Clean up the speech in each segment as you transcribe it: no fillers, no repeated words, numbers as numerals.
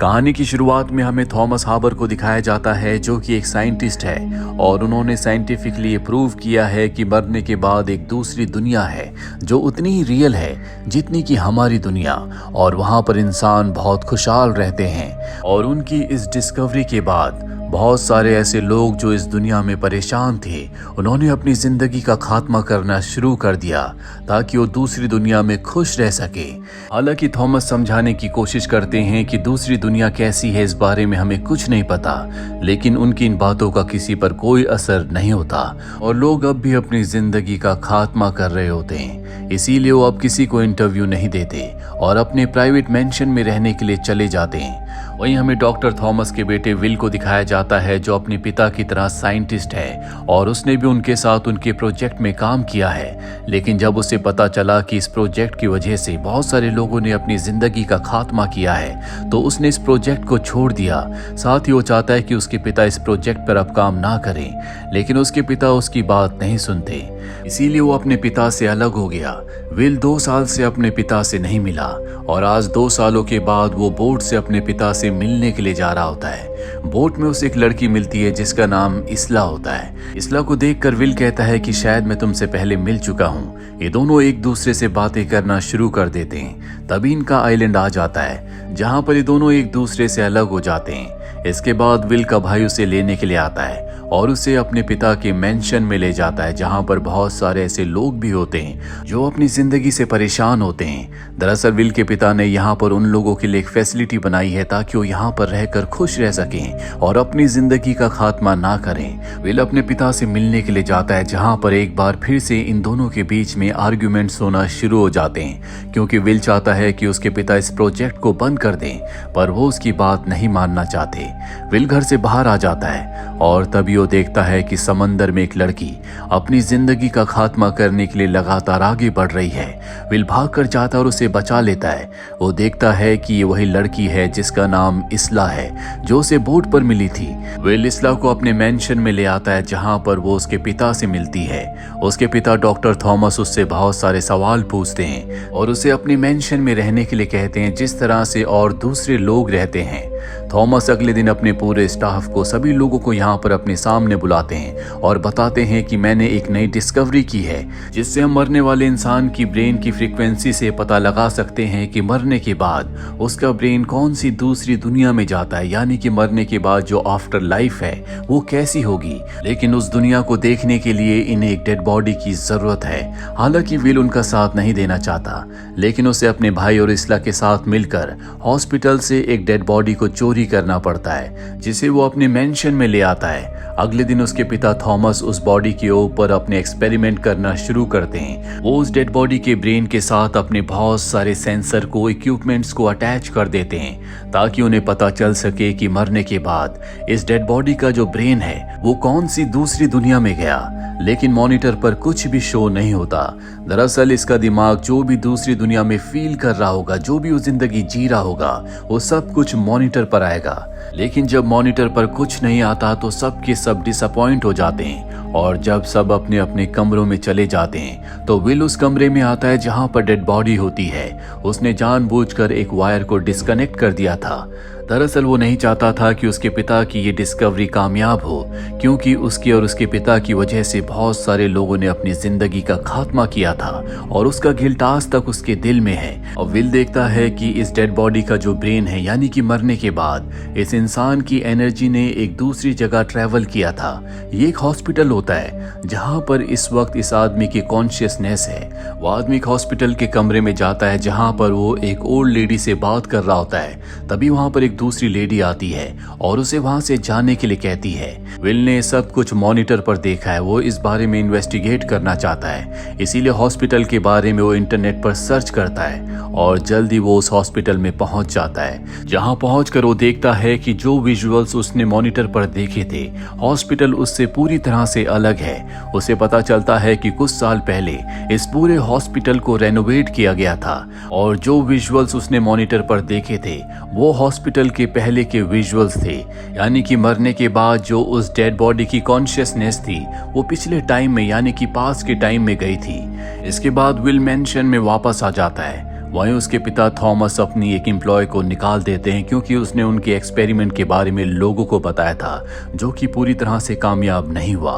कहानी की शुरुआत में हमें थॉमस हाबर को दिखाया जाता है, जो कि एक साइंटिस्ट है और उन्होंने साइंटिफिकली प्रूव किया है कि मरने के बाद एक दूसरी दुनिया है जो उतनी ही रियल है जितनी कि हमारी दुनिया, और वहां पर इंसान बहुत खुशहाल रहते हैं। और उनकी इस डिस्कवरी के बाद बहुत सारे ऐसे लोग जो इस दुनिया में परेशान थे, उन्होंने अपनी जिंदगी का खात्मा करना शुरू कर दिया ताकि वो दूसरी दुनिया में खुश रह सके। हालांकि थॉमस समझाने की कोशिश करते हैं कि दूसरी दुनिया कैसी है इस बारे में हमें कुछ नहीं पता, लेकिन उनकी इन बातों का किसी पर कोई असर नहीं होता और लोग अब भी अपनी जिंदगी का खात्मा कर रहे होते हैं। इसीलिए वो अब किसी को इंटरव्यू नहीं देते और अपने प्राइवेट मेंशन में रहने के लिए चले जाते हैं। वहीं हमें डॉक्टर थॉमस के बेटे विल को दिखाया जाता है, जो अपने पिता की तरह साइंटिस्ट है और उसने भी उनके साथ उनके प्रोजेक्ट में काम किया है। लेकिन जब उसे पता चला कि इस प्रोजेक्ट की वजह से बहुत सारे लोगों ने अपनी जिंदगी का खात्मा किया है, तो उसने इस प्रोजेक्ट को छोड़ दिया। साथ ही वो चाहता है कि उसके पिता इस प्रोजेक्ट पर अब काम ना करें, लेकिन उसके पिता उसकी बात नहीं सुनते। इसीलिए वो अपने पिता से अलग हो गया। विल 2 साल से अपने पिता से नहीं मिला और आज 2 सालों के बाद वो बोट से अपने पिता से मिलने के लिए जा रहा होता है। बोट में उसे एक लड़की मिलती है जिसका नाम इसला होता है। इसला को देखकर विल कहता है कि शायद मैं तुमसे पहले मिल चुका हूँ। ये दोनों एक दूसरे से बातें करना शुरू कर देते हैं। तभी इनका आइलैंड आ जाता है जहाँ पर ये दोनों एक दूसरे से अलग हो जाते हैं। इसके बाद विल का भाई उसे लेने के लिए आता है और उसे अपने पिता के मेंशन में ले जाता है, जहां पर बहुत सारे ऐसे लोग भी होते हैं जो अपनी जिंदगी से परेशान होते हैं। दरअसल विल के पिता ने यहाँ पर उन लोगों के लिए एक फैसिलिटी बनाई है ताकि वो यहाँ पर रहकर खुश रह सकें और अपनी जिंदगी का खात्मा ना करें। विल अपने पिता से मिलने के लिए जाता है, जहाँ पर एक बार फिर से इन दोनों के बीच में आर्ग्यूमेंट्स होना शुरू हो जाते हैं, क्योंकि विल चाहता है कि उसके पिता इस प्रोजेक्ट को बंद कर दें, पर वो उसकी बात नहीं मानना चाहते। विल घर से बाहर आ जाता है और तभी वो देखता है कि समंदर में एक लड़की अपनी जिंदगी का खात्मा करने के लिए लगातार आगे बढ़ रही है। विल भागकर जाता है और उसे बचा लेता है। वो देखता है कि ये वही लड़की है जिसका नाम इसला है, जो उसे बोट पर मिली थी। विल इसला को अपने मेंशन में ले आता है, जहां पर वो उसके पिता से मिलती है। उसके पिता डॉक्टर थॉमस उससे बहुत सारे सवाल पूछते हैं और उसे अपने मेंशन में रहने के लिए कहते हैं, जिस तरह से और दूसरे लोग रहते हैं। थॉमस अगले दिन अपने पूरे स्टाफ को, सभी लोगों को यहाँ पर अपने सामने बुलाते हैं और बताते हैं कि मैंने एक नई डिस्कवरी की है, जिससे हम मरने वाले इंसान की ब्रेन की फ्रीक्वेंसी से पता लगा सकते हैं कि मरने के बाद उसका ब्रेन कौन सी दूसरी दुनिया में जाता है, यानी कि मरने के बाद जो आफ्टर लाइफ है वो कैसी होगी। लेकिन उस दुनिया को देखने के लिए इन्हें एक डेड बॉडी की जरूरत है। हालांकि विल उनका साथ नहीं देना चाहता, लेकिन उसे अपने भाई और इसला के साथ मिलकर हॉस्पिटल से एक डेड बॉडी को चोरी करना पड़ता है, जिसे वो अपने मेंशन में ले आता है। अगले दिन उसके पिता थॉमस उस बॉडी के ऊपर अपने एक्सपेरिमेंट करना शुरू करते हैं। वो उस डेड बॉडी के ब्रेन के साथ अपने बहुत सारे सेंसर को, इक्विपमेंट्स को अटैच कर देते हैं ताकि उन्हें पता चल सके कि मरने के बाद इस डेड बॉडी का जो ब्रेन है वो कौन सी दूसरी दुनिया में गया। लेकिन मॉनिटर पर कुछ भी शो नहीं होता। दरअसल इसका दिमाग जो भी दूसरी दुनिया में फील कर रहा होगा, जो भी वो जिंदगी जी रहा होगा, वो सब कुछ मॉनिटर पर आएगा। लेकिन जब मॉनिटर पर कुछ नहीं आता तो सब के सब डिसअपॉइंट हो जाते हैं और जब सब अपने अपने कमरों में चले जाते हैं तो विल उस कमरे में आता है जहां पर डेड बॉडी होती है। उसने जानबूझकर एक वायर को डिस्कनेक्ट कर दिया था। दरअसल वो नहीं चाहता था कि उसके पिता की ये डिस्कवरी कामयाब हो, क्योंकि उसके और उसके पिता की वजह से बहुत सारे लोगों ने अपनी जिंदगी का खात्मा किया था और उसका गिल्ट आज तक उसके दिल में है। और विल देखता है कि इस डेड बॉडी का जो ब्रेन है, यानी कि मरने के बाद इस इंसान की एनर्जी ने एक दूसरी जगह ट्रेवल किया था। ये एक हॉस्पिटल होता है जहां पर इस वक्त इस आदमी की कॉन्शियसनेस है। वो आदमी एक हॉस्पिटल के कमरे में जाता है जहां पर वो एक ओल्ड लेडी से बात कर रहा होता है। तभी वहां पर एक दूसरी लेडी आती है और उसे वहां से जाने के लिए कहती है। विल ने सब कुछ मॉनिटर पर देखा है, वो इस बारे में इन्वेस्टिगेट करना चाहता है, इसीलिए हॉस्पिटल के बारे में वो इंटरनेट पर सर्च करता है और जल्दी वो उस हॉस्पिटल में पहुंच जाता है। जहां पहुंचकर वो देखता है कि जो विजुअल्स उसने मॉनिटर पर देखे थे, हॉस्पिटल उससे पूरी तरह से अलग है। उसे पता चलता है कि कुछ साल पहले इस पूरे हॉस्पिटल को रेनोवेट किया गया था और जो विजुअल्स उसने मॉनिटर पर देखे थे वो हॉस्पिटल के पहले के विजुअल्स थे, यानी कि मरने के बाद जो उस डेड बॉडी की कॉन्शियसनेस थी वो पिछले टाइम में, यानी कि पास्ट के टाइम में गई थी। इसके बाद विल मेंशन में वापस आ जाता है वहीं उसके पिता थॉमस अपनी एक एम्प्लॉय को निकाल देते हैं क्योंकि उसने उनके एक्सपेरिमेंट के बारे में लोगों को बताया था, जो कि पूरी तरह से कामयाब नहीं हुआ।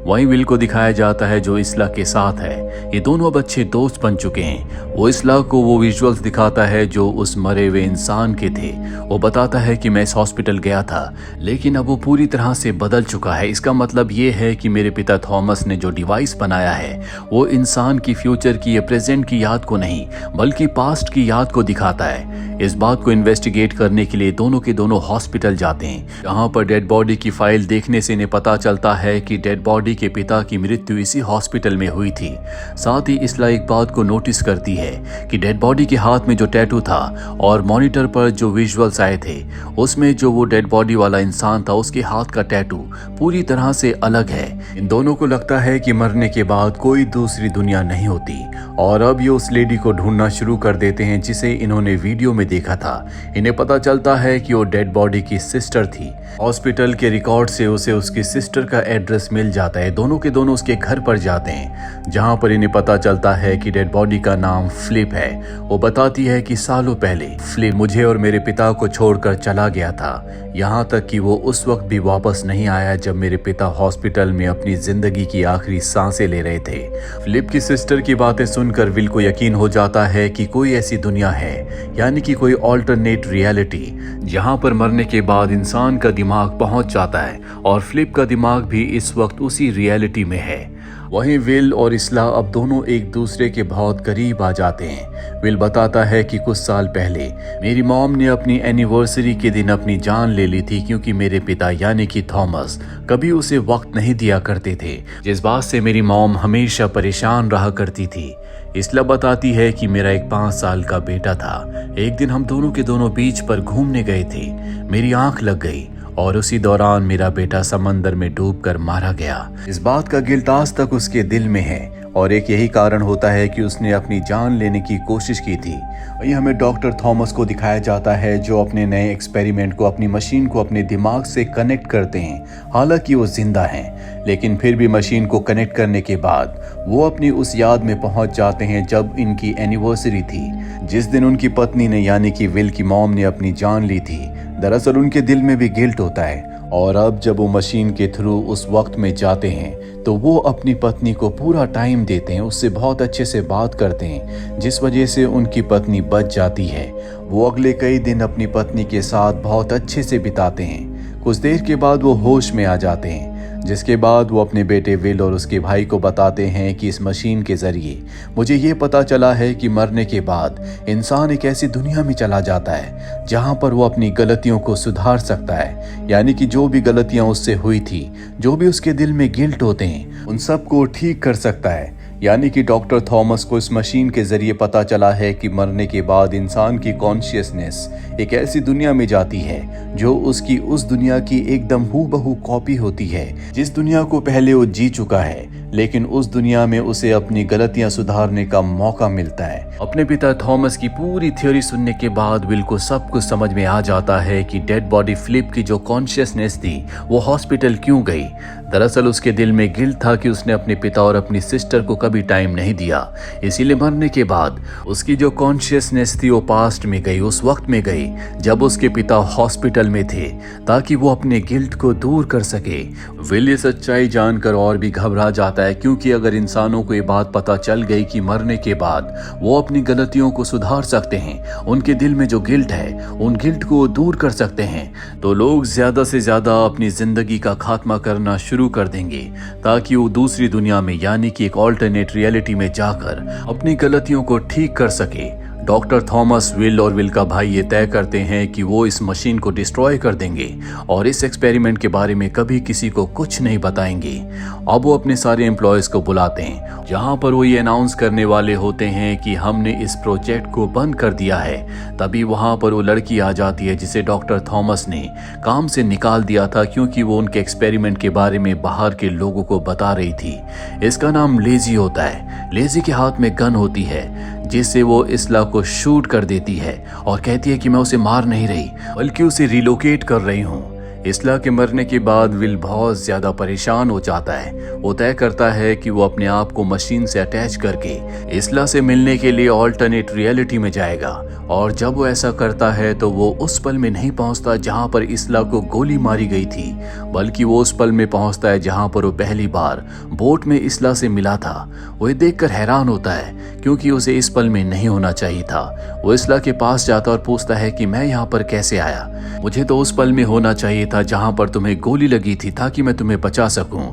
वहीं विल को दिखाया जाता है जो इसला के साथ है। ये दोनों अब अच्छे दोस्त बन चुके हैं। वो इसला को वो विजुअल्स दिखाता है जो उस मरे हुए इंसान के थे। वो बताता है कि मैं इस हॉस्पिटल गया था, लेकिन अब वो पूरी तरह से बदल चुका है। इसका मतलब ये है कि मेरे पिता थॉमस ने जो डिवाइस बनाया है वो इंसान की फ्यूचर की या प्रेजेंट की याद को नहीं बल्कि पास्ट की याद को दिखाता है। इस बात को इन्वेस्टिगेट करने के लिए दोनों के दोनों हॉस्पिटल जाते हैं, जहां पर डेड बॉडी की फाइल देखने से इन्हें पता चलता है कि डेड बॉडी के पिता की मृत्यु इसी हॉस्पिटल में हुई थी। साथ ही इसला एक बात को नोटिस करती है कि डेड बॉडी के हाथ में जो टैटू था और मॉनिटर पर जो विजुअल्स आए थे उसमें जो वो डेड बॉडी वाला इंसान था उसके हाथ का टैटू पूरी तरह से अलग है। इन दोनों को लगता है कि मरने के बाद कोई दूसरी दुनिया नहीं होती और अब ये उस लेडी को ढूंढना शुरू कर देते हैं जिसे इन्होंने वीडियो में देखा था। इन्हें पता चलता है कि वो डेड बॉडी की सिस्टर थी। हॉस्पिटल के रिकॉर्ड से उसे उसकी सिस्टर का एड्रेस मिल जाता है। दोनों के दोनों उसके घर पर जाते हैं, जहां पर इन्हें पता चलता है कि डेड बॉडी का नाम फ्लिप है। वो बताती है कि सालों पहले फ्लिप मुझे और मेरे पिता को छोड़कर चला गया था, यहाँ तक कि वो उस वक्त भी वापस नहीं आया जब मेरे पिता हॉस्पिटल में अपनी जिंदगी की आखिरी सांसें ले रहे थे। फ्लिप की सिस्टर की बातें सुनकर विल को यकीन हो जाता है कि कोई ऐसी दुनिया है, यानी कि कोई ऑल्टरनेट रियलिटी, जहां पर मरने के बाद इंसान का दिमाग पहुंच जाता है और फ्लिप का दिमाग भी इस वक्त उसी रियलिटी में है। वहीं विल और इसला अब दोनों एक दूसरे के बहुत करीब आ जाते हैं। विल बताता है कि कुछ साल पहले मेरी मॉम ने अपनी एनिवर्सरी के दिन अपनी जान ले ली थी क्योंकि मेरे पिता यानी कि थॉमस कभी उसे वक्त नहीं दिया करते थे, जिस बात से मेरी मॉम हमेशा परेशान रहा करती थी। इसला बताती है कि मेरा एक 5 साल का बेटा था। एक दिन हम दोनों के दोनों बीच पर घूमने गए थे। मेरी आंख लग गई और उसी दौरान मेरा बेटा समंदर में डूबकर मारा गया। इस बात का गिल्ट आज तक उसके दिल में है और एक यही कारण होता है कि उसने अपनी जान लेने की कोशिश की थी। वहीं हमें डॉक्टर थॉमस को दिखाया जाता है जो अपने नए एक्सपेरिमेंट को, अपनी मशीन को अपने दिमाग से कनेक्ट करते हैं। हालांकि वो जिंदा हैं, लेकिन फिर भी मशीन को कनेक्ट करने के बाद वो अपनी उस याद में पहुंच जाते हैं जब इनकी एनिवर्सरी थी, जिस दिन उनकी पत्नी ने यानी कि विल की मॉम ने अपनी जान ली थी। दरअसल उनके दिल में भी गिल्ट होता है और अब जब वो मशीन के थ्रू उस वक्त में जाते हैं तो वो अपनी पत्नी को पूरा टाइम देते हैं, उससे बहुत अच्छे से बात करते हैं, जिस वजह से उनकी पत्नी बच जाती है। वो अगले कई दिन अपनी पत्नी के साथ बहुत अच्छे से बिताते हैं। कुछ देर के बाद वो होश में आ जाते हैं, जिसके बाद वो अपने बेटे विल और उसके भाई को बताते हैं कि इस मशीन के जरिए मुझे ये पता चला है कि मरने के बाद इंसान एक ऐसी दुनिया में चला जाता है जहां पर वो अपनी गलतियों को सुधार सकता है, यानी कि जो भी गलतियां उससे हुई थी, जो भी उसके दिल में गिल्ट होते हैं, उन सब को ठीक कर सकता है। यानी कि डॉक्टर थॉमस को इस मशीन के जरिए पता चला है कि मरने के बाद इंसान की कॉन्शियसनेस एक ऐसी दुनिया में जाती है जो उसकी उस दुनिया की एकदम हूबहू कॉपी होती है, जिस दुनिया को पहले वो जी चुका है, लेकिन उस दुनिया में उसे अपनी गलतियां सुधारने का मौका मिलता है। अपने पिता थॉमस की पूरी थ्योरी सुनने के बाद विल को सब कुछ समझ में आ जाता है कि डेड बॉडी फ्लिप की जो कॉन्शियसनेस थी वो हॉस्पिटल क्यों गई। दरअसल उसके दिल में गिल्ट था कि उसने अपने पिता और अपनी सिस्टर को कभी टाइम नहीं दिया, इसीलिए मरने के बाद उसकी जो कॉन्शियसनेस थी वो पास्ट में गई, उस वक्त में गई जब उसके पिता हॉस्पिटल में थे, ताकि वो अपने गिल्ट को दूर कर सके। विल ये सच्चाई जानकर और भी घबरा जाता है, क्योंकि अगर इंसानों को ये बात पता चल गई कि मरने के बाद वो अपनी गलतियों को सुधार सकते हैं, उनके दिल में जो गिल्ट है उन गिल्ट को दूर कर सकते हैं, तो लोग ज्यादा से ज्यादा अपनी जिंदगी का खात्मा करना शुरू कर देंगे, ताकि वो दूसरी दुनिया में यानी कि एक ऑल्टरनेट रियलिटी में जाकर अपनी गलतियों को ठीक कर सके। डॉक्टर थॉमस, विल और विल का भाई ये तय करते हैं कि वो इस मशीन को डिस्ट्रॉय कर देंगे और इस एक्सपेरिमेंट के बारे में कभी किसी को कुछ नहीं बताएंगे। अब वो अपने सारे एम्प्लॉयज को बुलाते हैं, जहां पर वो ये अनाउंस करने वाले होते हैं कि हमने इस प्रोजेक्ट को बंद कर दिया है। तभी वहां पर वो लड़की आ जाती है जिसे डॉक्टर थॉमस ने काम से निकाल दिया था, क्योंकि वो उनके एक्सपेरिमेंट के बारे में बाहर के लोगों को बता रही थी। इसका नाम लेजी होता है। लेजी के हाथ में गन होती है, जिससे वो इसला को शूट कर देती है और कहती है कि मैं उसे मार नहीं रही बल्कि उसे रिलोकेट कर रही हूँ। इसला के मरने के बाद विल बहुत ज्यादा परेशान हो जाता है। वो तय करता है कि वो अपने आप को मशीन से अटैच करके इसला से मिलने के लिए ऑल्टरनेट रियलिटी में जाएगा, और जब वो ऐसा करता है तो वो उस पल में नहीं पहुंचता जहां पर इसला को गोली मारी गई थी, बल्कि वो उस पल में पहुंचता है जहां पर वो पहली बार बोट में इसला से मिला था। वो ये देखकर हैरान होता है क्योंकि उसे इस पल में नहीं होना चाहिए था। वो इसला के पास जाता और पूछता है कि मैं यहाँ पर कैसे आया, मुझे तो उस पल में होना चाहिए था जहां पर तुम्हें गोली लगी थी ताकि मैं तुम्हें बचा सकूं।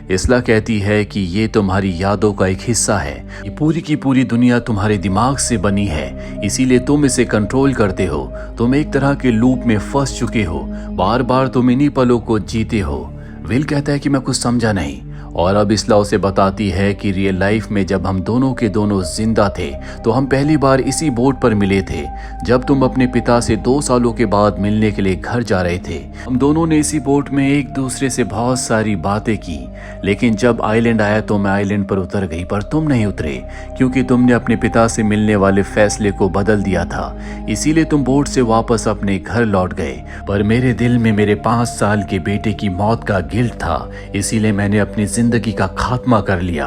इसला कहती है कि ये तुम्हारी यादों का एक हिस्सा है, ये पूरी की पूरी दुनिया तुम्हारे दिमाग से बनी है, इसीलिए तुम इसे कंट्रोल करते हो। तुम एक तरह के लूप में फंस चुके हो, बार बार तुम इन्हीं पलों को जीते हो। विल कहता है कि मैं कुछ समझा नहीं, और अब इसला उसे बताती है कि रियल लाइफ में जब हम दोनों के दोनों जिंदा थे तो हम पहली बार इसी बोट पर मिले थे, जब तुम अपने पिता से 2 सालों के बाद मिलने के लिए घर जा रहे थे। हम दोनों ने इसी बोट में एक दूसरे से बहुत सारी बातें की, लेकिन जब आइलैंड आया तो मैं आइलैंड पर उतर गई, पर तुम नहीं उतरे क्योंकि तुमने अपने पिता से मिलने वाले फैसले को बदल दिया था, इसीलिए तुम बोट से वापस अपने घर लौट गए। पर मेरे दिल में मेरे 5 साल के बेटे की मौत का गिल्ट था, इसीलिए मैंने अपनी जिंदगी का खात्मा कर लिया।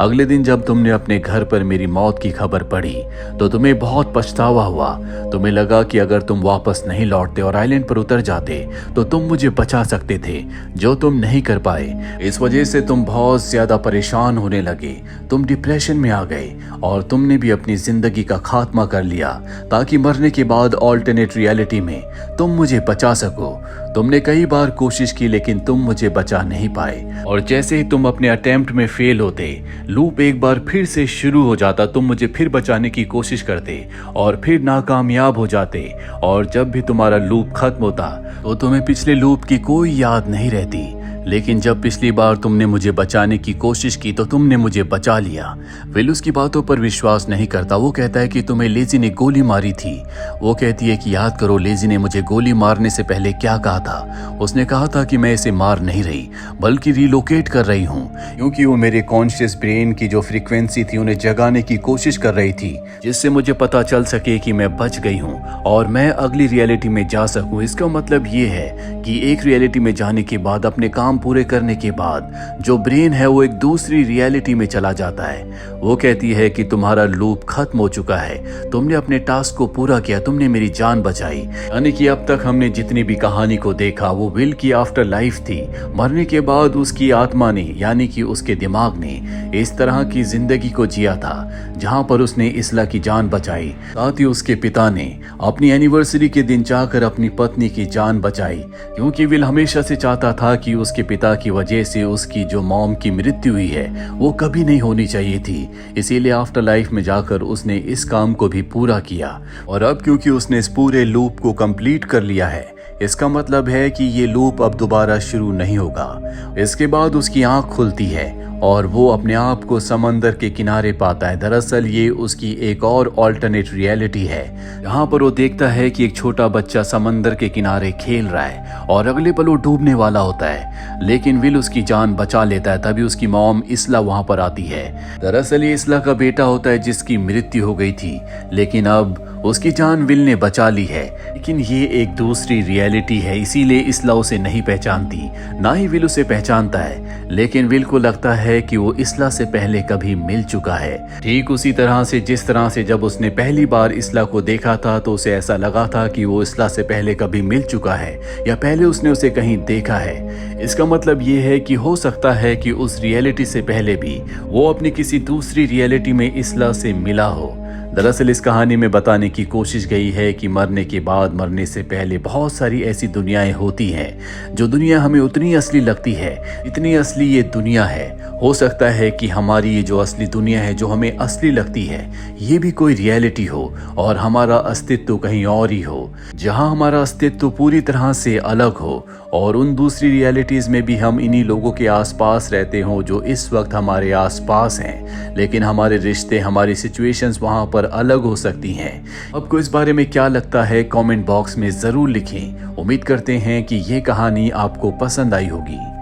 अगले दिन जब तुमने अपने घर पर मेरी मौत की खबर पढ़ी तो तुम्हें बहुत पछतावा हुआ। तुम्हें लगा कि अगर तुम वापस नहीं लौटते और आइलैंड पर उतर जाते तो तुम मुझे बचा सकते थे, जो तुम नहीं कर पाए। इस वजह से तुम बहुत ज्यादा परेशान होने लगे, तुम डिप्रेशन में आ गए और तुमने भी अपनी जिंदगी का खात्मा कर लिया ताकि मरने के बाद ऑल्टरनेट रियलिटी में तुम मुझे बचा सको। तुमने कई बार कोशिश की लेकिन तुम मुझे बचा नहीं पाए, और जैसे ही तुम अपने अटेम्प्ट में फेल होते, लूप एक बार फिर से शुरू हो जाता। तुम मुझे फिर बचाने की कोशिश करते और फिर नाकामयाब हो जाते, और जब भी तुम्हारा लूप खत्म होता तो तुम्हें पिछले लूप की कोई याद नहीं रहती। लेकिन जब पिछली बार तुमने मुझे बचाने की कोशिश की तो तुमने मुझे बचा लिया। विल उसकी बातों पर विश्वास नहीं करता। वो कहता है कि तुम्हें लेजी ने गोली मारी थी। वो कहती है कि याद करो, लेजी ने मुझे गोली मारने से पहले क्या कहा था। उसने कहा था कि मैं इसे मार नहीं रही बल्कि रिलोकेट कर रही हूँ, क्योंकि वो मेरे कॉन्शियस ब्रेन की जो फ्रीक्वेंसी थी उन्हें जगाने की कोशिश कर रही थी, जिससे मुझे पता चल सके कि मैं बच गई हूँ और मैं अगली रियलिटी में जा सकूँ। इसका मतलब ये है कि एक रियलिटी में जाने के बाद, अपने काम पूरे करने के बाद, जो ब्रेन है वो एक दूसरी रियलिटी में चला जाता है। वो कहती है कि तुम्हारा लूप खत्म हो चुका है, तुमने अपने टास्क को पूरा किया, तुमने मेरी जान बचाई। यानी कि अब तक हमने जितनी भी कहानी को देखा वो विल की आफ्टर लाइफ थी। मरने के बाद उसकी आत्मा ने, यानी कि उसके दिमाग ने इस तरह की जिंदगी को जिया था जहां पर उसने इसला की जान बचाई। साथ ही उसके पिता ने अपनी एनिवर्सरी के दिन जाकर अपनी पत्नी की जान बचाई, क्योंकि विल हमेशा से चाहता था कि उसके पिता की वजह से उसकी जो मॉम की मृत्यु हुई है वो कभी नहीं होनी चाहिए थी। इसीलिए आफ्टर लाइफ में जाकर उसने इस काम को भी पूरा किया, और अब क्योंकि उसने इस पूरे लूप को कंप्लीट कर लिया है, इसका मतलब है कि ये लूप अब दोबारा शुरू नहीं होगा। इसके बाद उसकी आंख खुलती है और वो अपने आप को समंदर के किनारे पाता है। दरअसल ये उसकी एक और ऑल्टरनेट रियलिटी है, जहाँ पर वो देखता है कि एक छोटा बच्चा समंदर के किनारे खेल रहा है और अगले पल वो डूबने वाला होता है, लेकिन विल उसकी जान बचा लेता है। तभी उसकी मॉम इसला वहाँ पर आती है। दरअसल ये इसला का बेटा होता है जिसकी मृत्यु हो गई थी, लेकिन अब उसकी जान विल ने बचा ली है। लेकिन ये एक दूसरी रियलिटी है, इसीलिए इसला उसे नहीं पहचानती, ना ही विल उसे पहचानता है। लेकिन विल को लगता है कि वो इसला से पहले कभी मिल चुका है, ठीक उसी तरह से जिस तरह से जब उसने पहली बार इसला को देखा था तो उसे ऐसा लगा था कि वो इसला से पहले कभी मिल चुका है या पहले उसने उसे कहीं देखा है। इसका मतलब ये है कि हो सकता है कि उस रियलिटी से पहले भी वो अपनी किसी दूसरी रियलिटी में इसला से मिला हो। दरअसल इस कहानी में बताने की कोशिश गई है कि मरने के बाद, मरने से पहले बहुत सारी ऐसी दुनियाएं होती हैं जो दुनिया हमें उतनी असली लगती है जितनी असली ये दुनिया है। हो सकता है कि हमारी ये जो असली दुनिया है, जो हमें असली लगती है, ये भी कोई रियलिटी हो और हमारा अस्तित्व कहीं और ही हो, जहां हमारा अस्तित्व पूरी तरह से अलग हो और उन दूसरी रियलिटीज में भी हम इन्हीं लोगों के आसपास रहते हों जो इस वक्त हमारे आसपास हैं, लेकिन हमारे रिश्ते, हमारी सिचुएशंस वहां पर अलग हो सकती हैं। आपको इस बारे में क्या लगता है, कमेंट बॉक्स में जरूर लिखें। उम्मीद करते हैं कि ये कहानी आपको पसंद आई होगी।